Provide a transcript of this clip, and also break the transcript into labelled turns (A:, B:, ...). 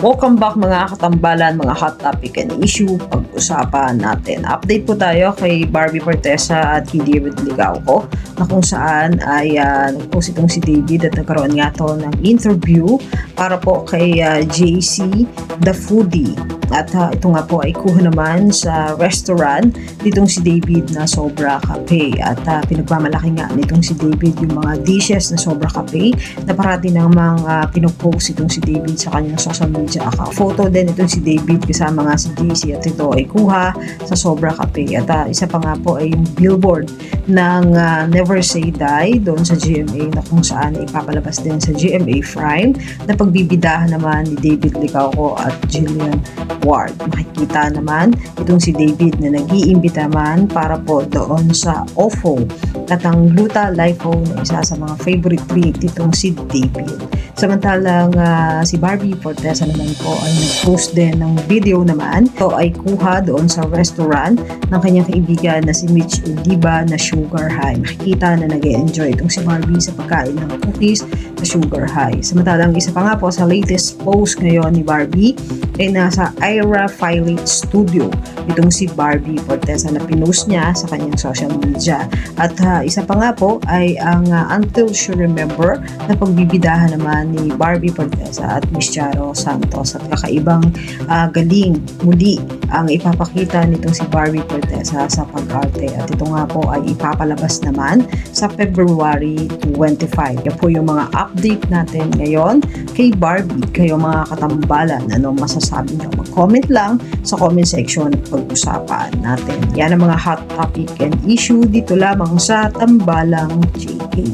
A: Welcome back mga katambalan, mga hot topic and issue pag-usapan natin. Update po tayo kay Barbie Fortesa at kay David Ligauco na kung saan ay nag-post itong si David at nagkaroon nga to ng interview para po kay JC The Foodie. At ito nga po ay kuha naman sa restaurant nitong si David na Sobra Cafe. At pinagmamalaki nga nitong si David yung mga dishes na Sobra Cafe na parati namang pinopost itong si David sa kanyang social media account. Photo din itong si David kasama nga si JC at ito ay kuha sa Sobra Cafe. At isa pa nga po ay yung billboard ng Never Say Die doon sa GMA na kung saan ipapalabas din sa GMA Prime na pagbibidahan naman ni David Ligauco at Jillian Ward. Makikita naman itong si David na nag-iimbita man para po doon sa OFO at ang Gluta Lipo na isa sa mga favorite treat itong si David. Samantalang si Barbie Fortesa naman po ay nag-post din ng video naman. Ito ay kuha doon sa restaurant ng kanyang kaibigan na si Mitch Diba na Sugar High. Makikita na nag-enjoy itong si Barbie sa pagkain ng cookies na Sugar High. Samantalang isa pa nga po sa latest post ngayon ni Barbie ay nasa Ira Filate Studio itong si Barbie Fortesa na pinost niya sa kanyang social media. At isa pa nga po ay ang Until She Remember na pagbibidahan naman ni Barbie Fortesa at Miss Charo Santos at kakaibang galing muli ang ipapakita nitong si Barbie Fortesa sa pag-arte. At ito nga po ay ipapalabas naman sa February 25. Yan po yung mga update natin ngayon kay Barbie. Kayo mga katambalan, ano masasabi nyo? Mag-comment lang sa comment section at pag-usapan natin. Yan ang mga hot topic and issue dito lamang sa Tambalang JK.